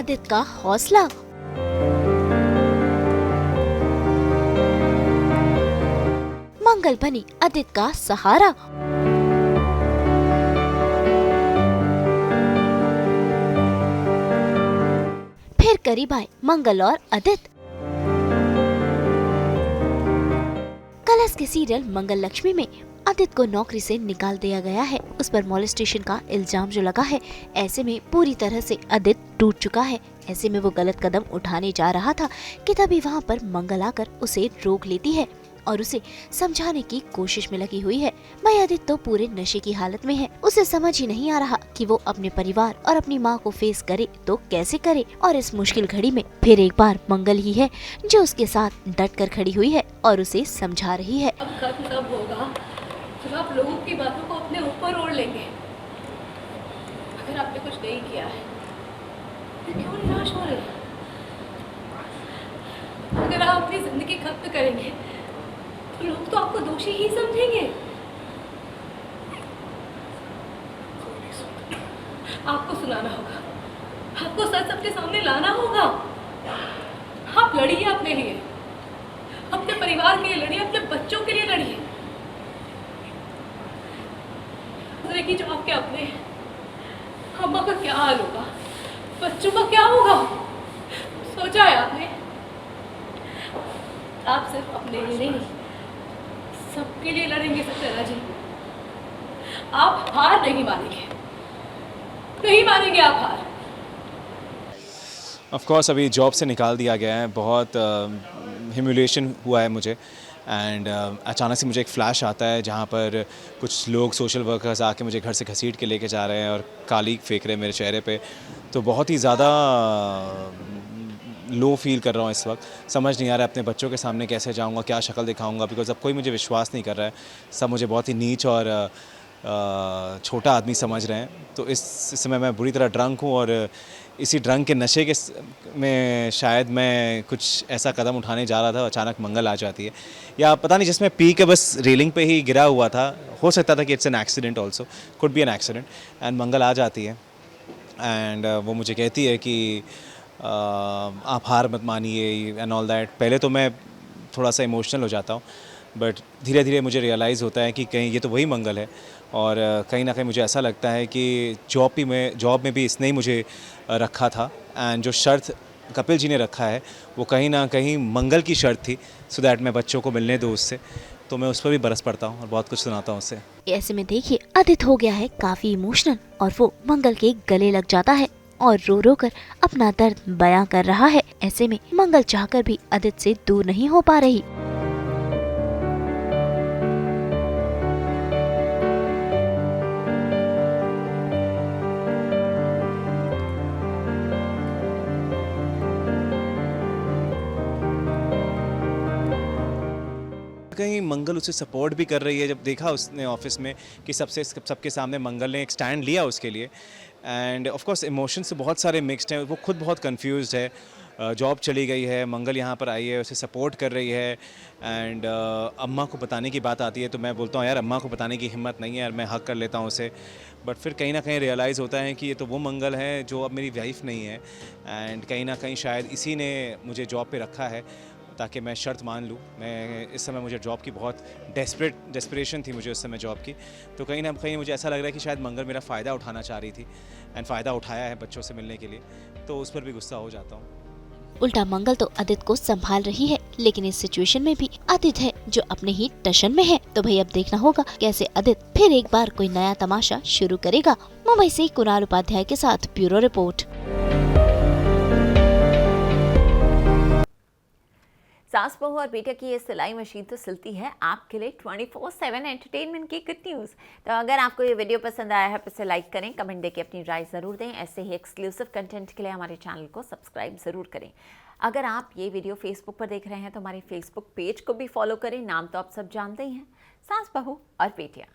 आदित्य का हौसला। मंगल बनी आदित्य का सहारा। फिर करीब आए मंगल और आदित्य। कलर्स के सीरियल मंगल लक्ष्मी में आदित्य को नौकरी से निकाल दिया गया है। उस पर मॉलेस्टेशन का इल्जाम जो लगा है, ऐसे में पूरी तरह से आदित्य टूट चुका है। ऐसे में वो गलत कदम उठाने जा रहा था कि तभी वहाँ पर मंगल आकर उसे रोक लेती है और उसे समझाने की कोशिश में लगी हुई है। भाई आदित्य तो पूरे नशे की हालत में है। उसे समझ ही नहीं आ रहा कि वो अपने परिवार और अपनी माँ को फेस करे तो कैसे करे। और इस मुश्किल घड़ी में फिर एक बार मंगल ही है जो उसके साथ डट कर खड़ी हुई है और उसे समझा रही है। अब खत्म कब होगा जब आप लोगों की बातों को अपने ऊपर ओढ़ लेंगे। अगर आपने कुछ नहीं किया है तो क्यों निराश हो रहे हैं? अगर आप अपनी जिंदगी खत्म करेंगे तो लोग तो आपको दोषी ही समझेंगे। आपको सुनाना होगा, आपको सच सबके सामने लाना होगा। आप लड़िए अपने लिए, अपने परिवार के लिए लड़िए, अपने बच्चों के लिए लड़िए। कि जो आपके अपने अम्मा का क्या हाल होगा, बच्चों का क्या होगा, सोचा है आपने? आप सिर्फ अपने लिए नहीं, सबके लिए लड़ेंगे सक्सेना जी। आप हार नहीं मानेंगे, नहीं मानेंगे आप हार। ऑफ कोर्स अभी जॉब से निकाल दिया गया है, बहुत ह्यूमिलिएशन हुआ है मुझे। एंड अचानक से मुझे एक फ़्लैश आता है जहाँ पर कुछ लोग सोशल वर्कर्स आके मुझे घर से घसीट के लेके जा रहे हैं और काली फेंक रहे हैं मेरे चेहरे पे। तो बहुत ही ज़्यादा लो फील कर रहा हूँ इस वक्त। समझ नहीं आ रहा है अपने बच्चों के सामने कैसे जाऊँगा, क्या शक्ल दिखाऊँगा, बिकॉज़ अब कोई मुझे विश्वास नहीं कर रहा है। सब मुझे बहुत ही नीच और छोटा आदमी समझ रहे हैं। तो इस समय मैं बुरी तरह ड्रंक हूँ और इसी ड्रंक के नशे के में शायद मैं कुछ ऐसा कदम उठाने जा रहा था, अचानक मंगल आ जाती है। या पता नहीं, जिसमें पी के बस रेलिंग पे ही गिरा हुआ था। हो सकता था कि it's an accident, also could be an accident. And Mangal आ जाती है एंड वो मुझे कहती है कि आप हार मत मानिए एंड ऑल दैट। पहले तो मैं थोड़ा सा इमोशनल हो जाता हूँ, बट धीरे धीरे मुझे रियलाइज़ होता है कि कहीं ये तो वही मंगल है। और कहीं ना कहीं मुझे ऐसा लगता है कि जॉब में भी इसने ही मुझे रखा था। एंड जो शर्त कपिल जी ने रखा है वो कहीं ना कहीं मंगल की शर्त थी, सो दैट मैं बच्चों को मिलने दूँ उससे। तो मैं उस पर भी बरस पड़ता हूँ और बहुत कुछ सुनाता हूँ उससे। ऐसे में देखिए आदित्य हो गया है काफी इमोशनल और वो मंगल के गले लग जाता है और रो रो कर अपना दर्द बयां कर रहा है। ऐसे में मंगल चाहकर भी आदित्य से दूर नहीं हो पा रही। कहीं मंगल उसे सपोर्ट भी कर रही है। जब देखा उसने ऑफिस में कि सबके सामने मंगल ने एक स्टैंड लिया उसके लिए। एंड ऑफ कोर्स इमोशंस बहुत सारे मिक्स्ड हैं। वो खुद बहुत कंफ्यूज्ड है। जॉब चली गई है, मंगल यहाँ पर आई है, उसे सपोर्ट कर रही है। एंड अम्मा को बताने की बात आती है तो मैं बोलता हूँ यार अम्मा को बताने की हिम्मत नहीं है यार, मैं हक कर लेता हूँ उसे। बट फिर कहीं ना कहीं रियलाइज़ होता है कि ये तो वो मंगल है जो अब मेरी वाइफ नहीं है। एंड कहीं ना कहीं शायद इसी ने मुझे जॉब पे रखा है ताकि मैं शर्त मान लूँ। मैं इस समय मुझे जॉब की बहुत डेस्परेशन थी मुझे उस समय जॉब की। तो कहीं ना कहीं मुझे ऐसा लग रहा है कि शायद मंगल मेरा फ़ायदा उठाना चाह रही थी एंड फ़ायदा उठाया है बच्चों से मिलने के लिए। तो उस पर भी गुस्सा हो जाता हूँ। उल्टा मंगल तो आदित्य को संभाल रही है, लेकिन इस सिचुएशन में भी आदित्य है जो अपने ही टशन में है। तो भाई अब देखना होगा कैसे आदित्य फिर एक बार कोई नया तमाशा शुरू करेगा। मुंबई से कुणाल उपाध्याय के साथ ब्यूरो रिपोर्ट। सास बहू और बेटा की ये सिलाई मशीन तो सिलती है आपके लिए 24/7 एंटरटेनमेंट की गुड न्यूज़। तो अगर आपको ये वीडियो पसंद आया है तो इसे लाइक करें, कमेंट देके अपनी राय ज़रूर दें। ऐसे ही एक्सक्लूसिव कंटेंट के लिए हमारे चैनल को सब्सक्राइब ज़रूर करें। अगर आप ये वीडियो फेसबुक पर देख रहे हैं तो हमारे फेसबुक पेज को भी फॉलो करें। नाम तो आप सब जानते ही हैं, सास बहू और बेटियाँ।